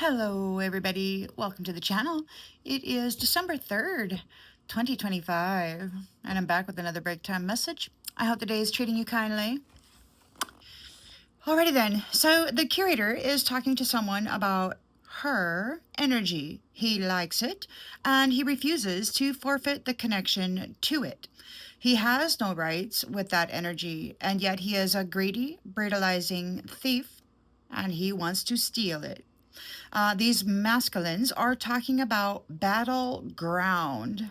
Hello everybody, welcome to the channel. It is December 3rd, 2025, and I'm back with another break time message. I hope the day is treating you kindly. Alrighty then, so the curator is talking to someone about her energy. He likes it, and he refuses to forfeit the connection to it. He has no rights with that energy, and yet he is a greedy, brutalizing thief, and he wants to steal it. These masculines are talking about battleground.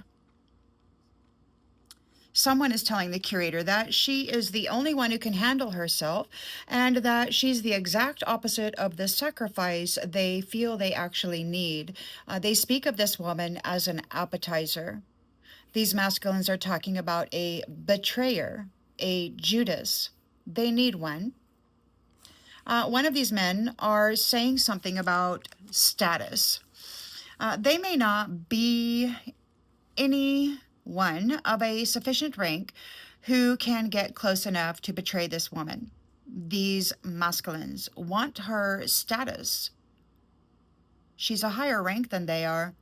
Someone is telling the curator that she is the only one who can handle herself and that she's the exact opposite of the sacrifice they feel they actually need. They speak of this woman as an appetizer. These masculines are talking about a betrayer, a Judas. They need one. One of these men are saying something about status. They may not be anyone of a sufficient rank who can get close enough to betray this woman. These masculines want her status. She's a higher rank than they are.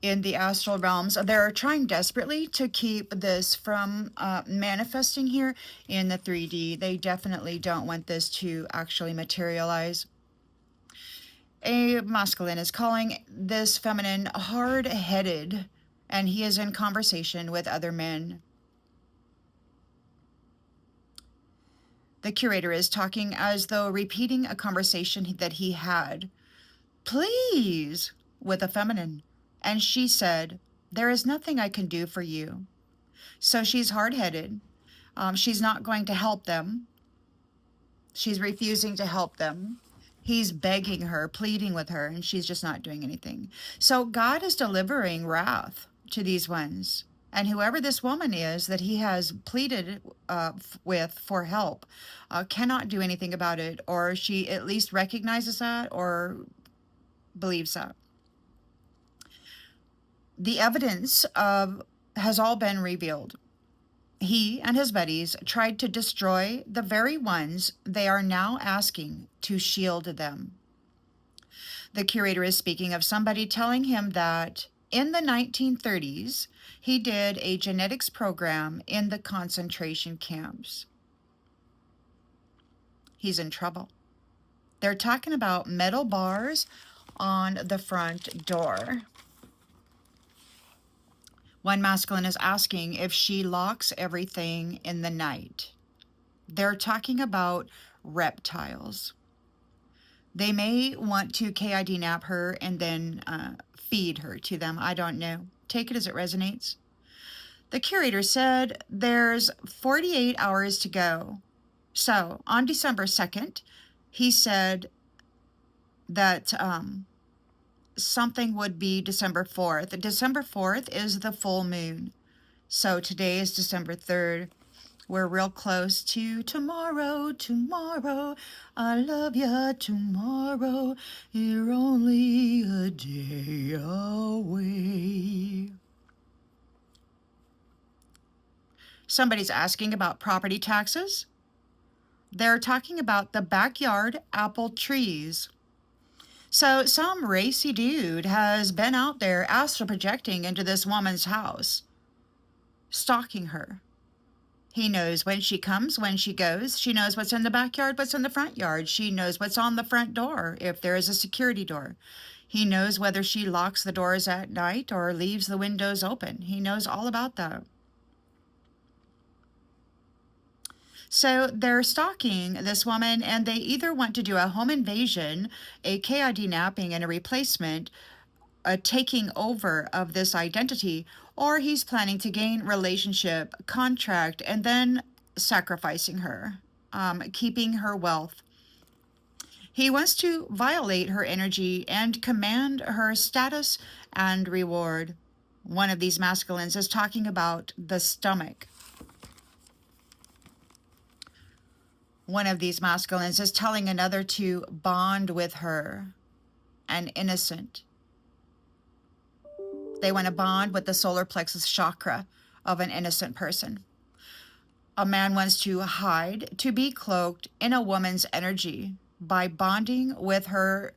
In the astral realms, they're trying desperately to keep this from manifesting here in the 3D. They definitely don't want this to actually materialize. A masculine is calling this feminine hard-headed, and he is in conversation with other men. The curator is talking as though repeating a conversation that he had. Please, with a feminine. And she said, there is nothing I can do for you. So she's hard-headed. She's not going to help them. She's refusing to help them. He's begging her, pleading with her, and she's just not doing anything. So God is delivering wrath to these ones. And whoever this woman is that he has pleaded with for help cannot do anything about it, or she at least recognizes that or believes that. The evidence has all been revealed. He and his buddies tried to destroy the very ones they are now asking to shield them. The curator is speaking of somebody telling him that in the 1930s, he did a genetics program in the concentration camps. He's in trouble. They're talking about metal bars on the front door. One masculine is asking if she locks everything in the night. They're talking about reptiles. They may want to kidnap her and then feed her to them. I don't know. Take it as it resonates. The curator said there's 48 hours to go. So on December 2nd, he said that something would be December 4th. December 4th is the full moon. So today is December 3rd. We're real close to tomorrow, tomorrow. I love ya tomorrow. You're only a day away. Somebody's asking about property taxes. They're talking about the backyard apple trees. So some racy dude has been out there astral projecting into this woman's house, stalking her. He knows when she comes, when she goes. She knows what's in the backyard, what's in the front yard. She knows what's on the front door, if there is a security door. He knows whether she locks the doors at night or leaves the windows open. He knows all about that. So they're stalking this woman, and they either want to do a home invasion, a kidnapping, and a replacement, a taking over of this identity, or he's planning to gain relationship, contract, and then sacrificing her, keeping her wealth. He wants to violate her energy and command her status and reward. One of these masculines is talking about the stomach. One of these masculines is telling another to bond with her, an innocent. They want to bond with the solar plexus chakra of an innocent person. A man wants to hide, to be cloaked in a woman's energy by bonding with her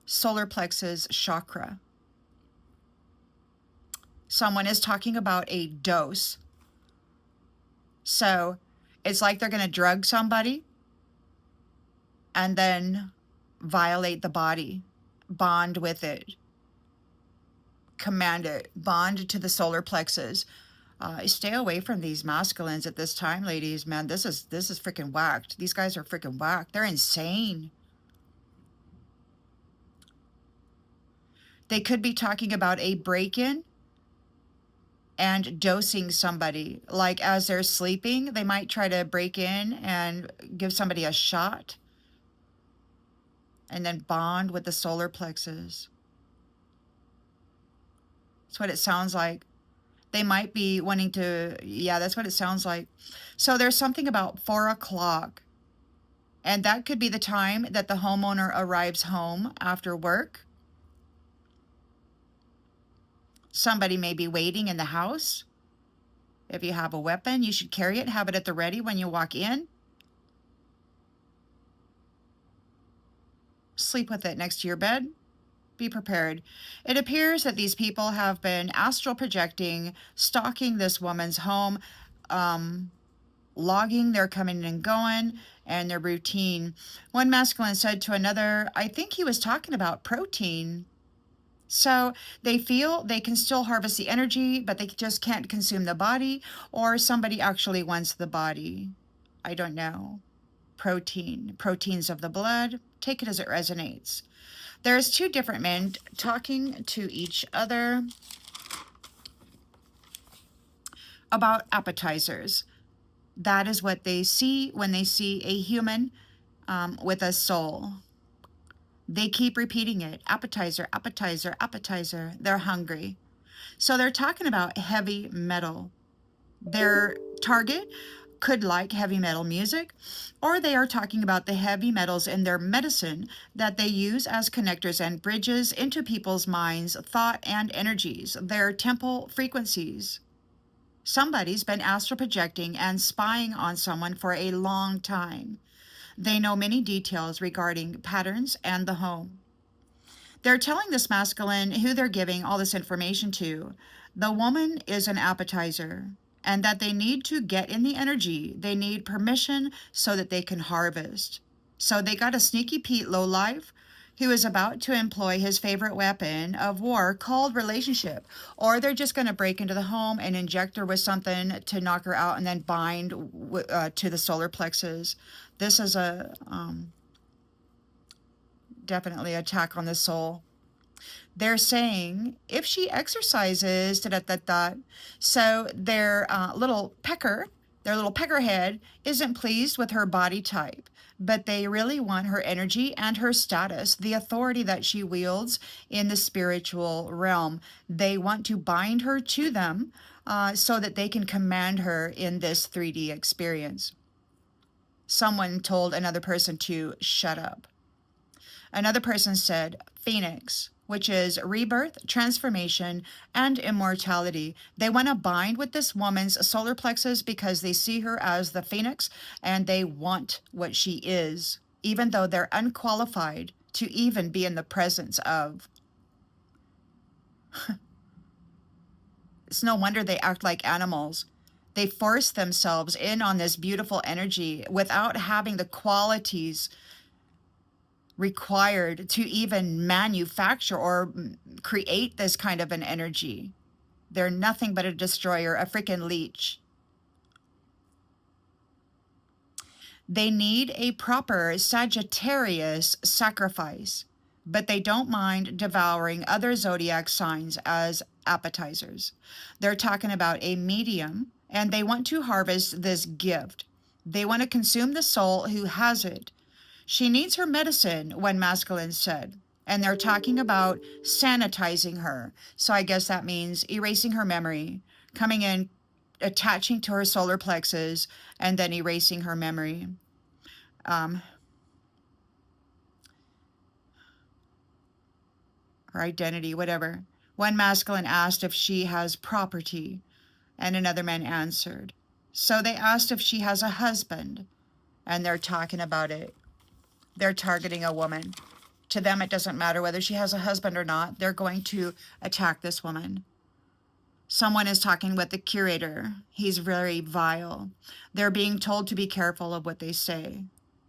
solar plexus chakra. Someone is talking about a dose. So it's like they're going to drug somebody and then violate the body, bond with it, command it, bond to the solar plexus. Stay away from these masculines at this time, ladies. Man, this is freaking whacked. These guys are freaking whacked. They're insane. They could be talking about a break-in and dosing somebody. Like as they're sleeping, they might try to break in and give somebody a shot and then bond with the solar plexus. That's what it sounds like. They might be wanting to, yeah, that's what it sounds like. So there's something about 4 o'clock, and that could be the time that the homeowner arrives home after work. Somebody may be waiting in the house. If you have a weapon, you should carry it, have it at the ready when you walk in. Sleep with it next to your bed. Be prepared. It appears that these people have been astral projecting, stalking this woman's home, logging their coming and going and their routine. One masculine said to another, I think he was talking about protein. So they feel they can still harvest the energy, but they just can't consume the body, or somebody actually wants the body. I don't know. Proteins of the blood. Take it as it resonates. There's 2 different men talking to each other about appetizers. That is what they see when they see a human with a soul. They keep repeating it. Appetizer, appetizer, appetizer. They're hungry. So they're talking about heavy metal. Their target could like heavy metal music, or they are talking about the heavy metals in their medicine that they use as connectors and bridges into people's minds, thought, and energies, their temple frequencies. Somebody's been astral projecting and spying on someone for a long time. They know many details regarding patterns and the home. They're telling this masculine who they're giving all this information to. The woman is an appetizer, and that they need to get in the energy. They need permission so that they can harvest. So they got a sneaky Pete lowlife who is about to employ his favorite weapon of war called relationship. Or they're just going to break into the home and inject her with something to knock her out and then bind to the solar plexus. This is a definitely attack on the soul. They're saying if she exercises, so their little peckerhead isn't pleased with her body type, but they really want her energy and her status, the authority that she wields in the spiritual realm. They want to bind her to them so that they can command her in this 3D experience. Someone told another person to shut up. Another person said, Phoenix, which is rebirth, transformation, and immortality. They want to bind with this woman's solar plexus because they see her as the Phoenix and they want what she is, even though they're unqualified to even be in the presence of. It's no wonder they act like animals. They force themselves in on this beautiful energy without having the qualities required to even manufacture or create this kind of an energy. They're nothing but a destroyer, a freaking leech. They need a proper Sagittarius sacrifice, but they don't mind devouring other zodiac signs as appetizers. They're talking about a medium, and they want to harvest this gift. They want to consume the soul who has it. She needs her medicine, one masculine said. And they're talking about sanitizing her. So I guess that means erasing her memory, coming in, attaching to her solar plexus, and then erasing her memory. Her identity, whatever. One masculine asked if she has property, and another man answered. So they asked if she has a husband, and they're talking about it. They're targeting a woman. To them, it doesn't matter whether she has a husband or not. They're going to attack this woman. Someone is talking with the curator. He's very vile. They're being told to be careful of what they say.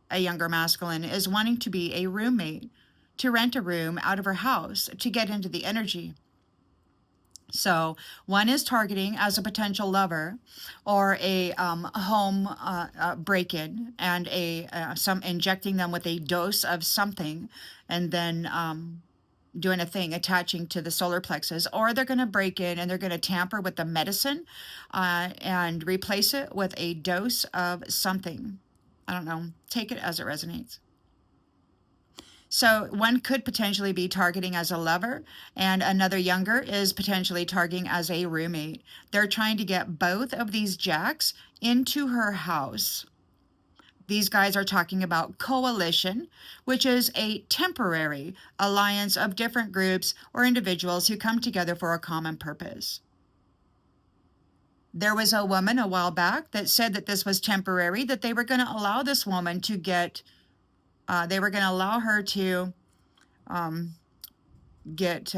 A younger masculine is wanting to be a roommate, to rent a room out of her house, to get into the energy. So one is targeting as a potential lover, or a home break-in, and some injecting them with a dose of something, and then doing a thing attaching to the solar plexus, or they're going to break in and they're going to tamper with the medicine and replace it with a dose of something. I don't know. Take it as it resonates. So one could potentially be targeting as a lover, and another younger is potentially targeting as a roommate. They're trying to get both of these jacks into her house. These guys are talking about coalition, which is a temporary alliance of different groups or individuals who come together for a common purpose. There was a woman a while back that said that this was temporary, that they were going to allow this woman to they were going to allow her to get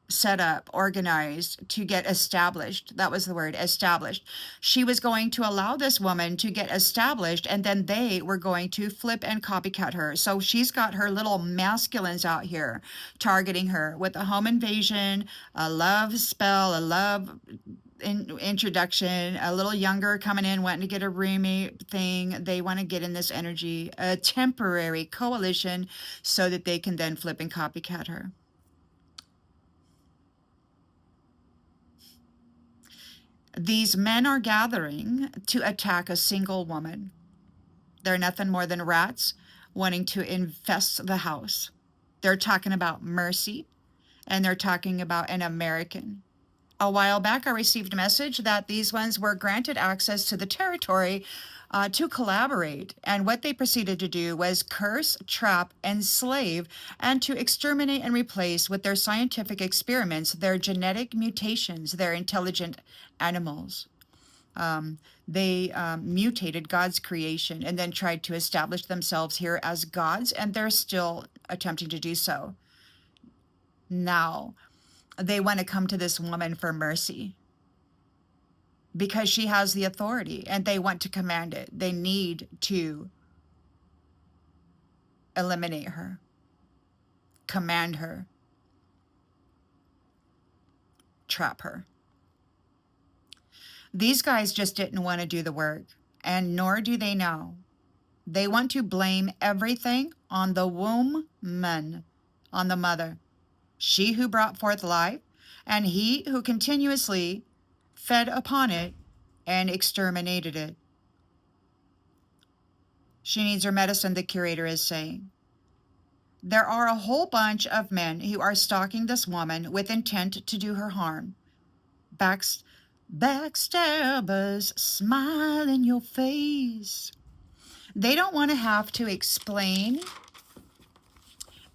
set up, organized, to get established. That was the word, established. She was going to allow this woman to get established, and then they were going to flip and copycat her. So she's got her little masculines out here targeting her with a home invasion, a love spell, a love introduction, a little younger coming in, wanting to get a roommate thing. They want to get in this energy, a temporary coalition, so that they can then flip and copycat her. These men are gathering to attack a single woman. They're nothing more than rats wanting to infest the house. They're talking about mercy, and they're talking about an American. A while back, I received a message that these ones were granted access to the territory to collaborate. And what they proceeded to do was curse, trap, enslave, and to exterminate and replace with their scientific experiments, their genetic mutations, their intelligent animals. They mutated God's creation and then tried to establish themselves here as gods, and they're still attempting to do so. Now, they want to come to this woman for mercy because she has the authority, and they want to command it. They need to eliminate her, command her, trap her. These guys just didn't want to do the work, and nor do they know. They want to blame everything on the woman, on the mother. She who brought forth life, and he who continuously fed upon it and exterminated it. She needs her medicine, the curator is saying. There are a whole bunch of men who are stalking this woman with intent to do her harm. Backstabbers smile in your face. They don't want to have to explain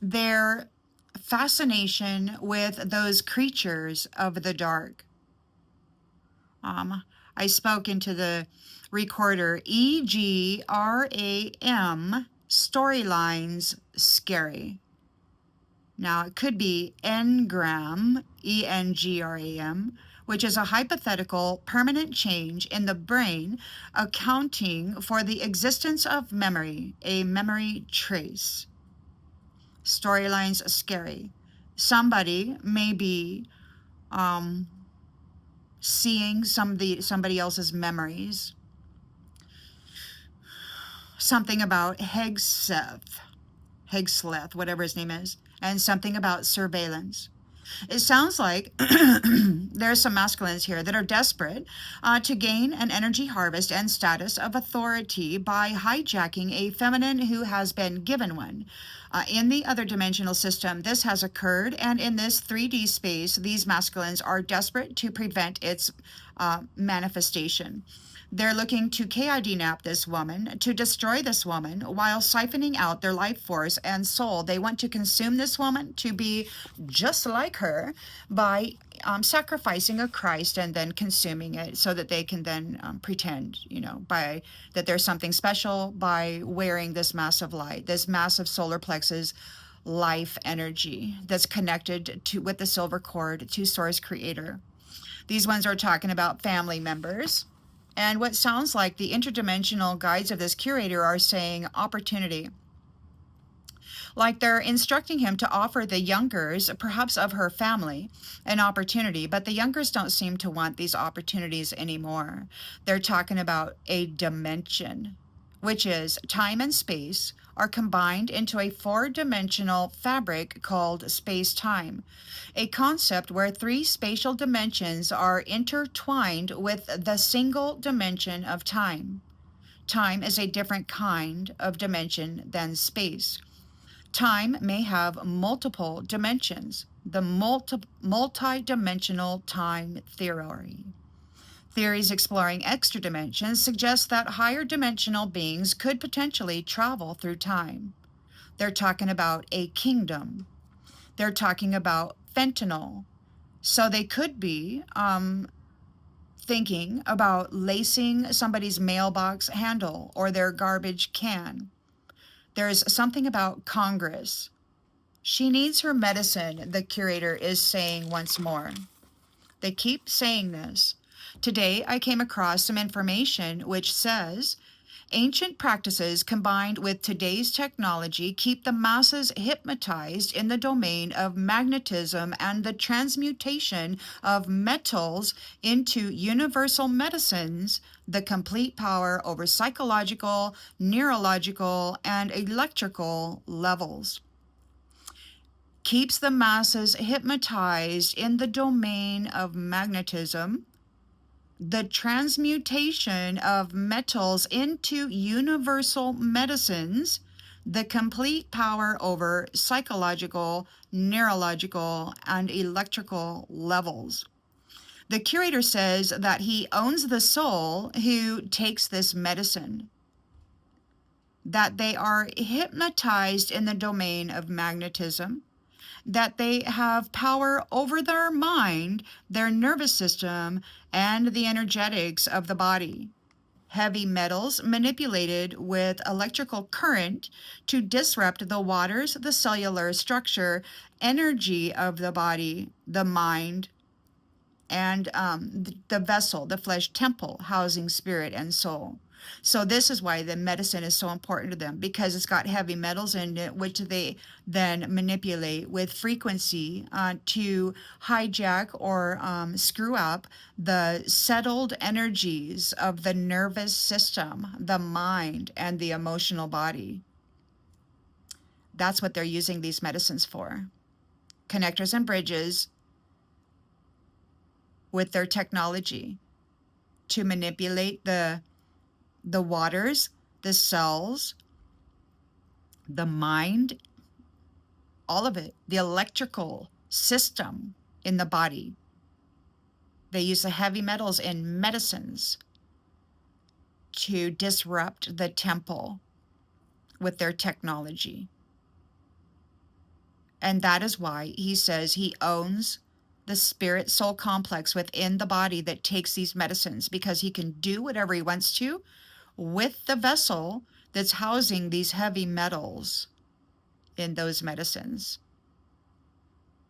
their fascination with those creatures of the dark. I spoke into the recorder, EGRAM, storylines scary. Now, it could be engram, ENGRAM, which is a hypothetical permanent change in the brain accounting for the existence of memory, a memory trace. Storylines scary. Somebody may be seeing somebody else's memories. Something about Hegseth, whatever his name is, and something about surveillance. It sounds like there's some masculines here that are desperate to gain an energy harvest and status of authority by hijacking a feminine who has been given one. In the other dimensional system, this has occurred, and in this 3D space, these masculines are desperate to prevent its manifestation. They're looking to kidnap this woman, to destroy this woman, while siphoning out their life force and soul. They want to consume this woman to be just like her by sacrificing a Christ and then consuming it so that they can then pretend, by that there's something special by wearing this massive light, this massive solar plexus life energy that's connected to with the silver cord to Source Creator. These ones are talking about family members. And what sounds like the interdimensional guides of this curator are saying opportunity. Like they're instructing him to offer the youngers, perhaps of her family, an opportunity, but the youngers don't seem to want these opportunities anymore. They're talking about a dimension, which is time and space are combined into a four-dimensional fabric called space-time, a concept where three spatial dimensions are intertwined with the single dimension of time. Time is a different kind of dimension than space. Time may have multiple dimensions, the multi-dimensional time theory. Theories exploring extra dimensions suggest that higher dimensional beings could potentially travel through time. They're talking about a kingdom. They're talking about fentanyl. So they could be thinking about lacing somebody's mailbox handle or their garbage can. There's something about Congress. She needs her medicine, the curator is saying once more. They keep saying this. Today, I came across some information which says ancient practices combined with today's technology keep the masses hypnotized in the domain of magnetism and the transmutation of metals into universal medicines, the complete power over psychological, neurological, and electrical levels. Keeps the masses hypnotized in the domain of magnetism, the transmutation of metals into universal medicines, the complete power over psychological, neurological, and electrical levels. The curator says that he owns the soul who takes this medicine, that they are hypnotized in the domain of magnetism, that they have power over their mind, their nervous system, and the energetics of the body. Heavy metals manipulated with electrical current to disrupt the waters, the cellular structure, energy of the body, the mind, and the vessel, the flesh temple, housing spirit and soul. So this is why the medicine is so important to them, because it's got heavy metals in it, which they then manipulate with frequency to hijack or screw up the settled energies of the nervous system, the mind, and the emotional body. That's what they're using these medicines for. Connectors and bridges with their technology to manipulate the waters, the cells, the mind, all of it, the electrical system in the body. They use the heavy metals in medicines to disrupt the temple with their technology. And that is why he says he owns the spirit soul complex within the body that takes these medicines, because he can do whatever he wants to with the vessel that's housing these heavy metals in those medicines.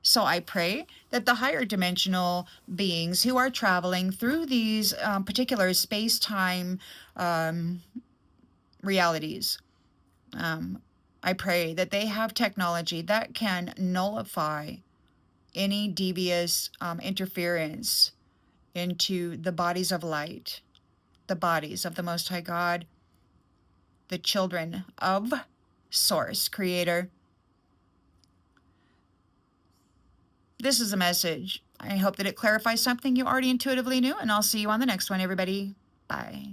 So I pray that the higher dimensional beings who are traveling through these particular space-time realities, I pray that they have technology that can nullify any devious interference into the bodies of light, the bodies of the Most High God, the children of Source Creator. This is a message. I hope that it clarifies something you already intuitively knew, and I'll see you on the next one, everybody. Bye.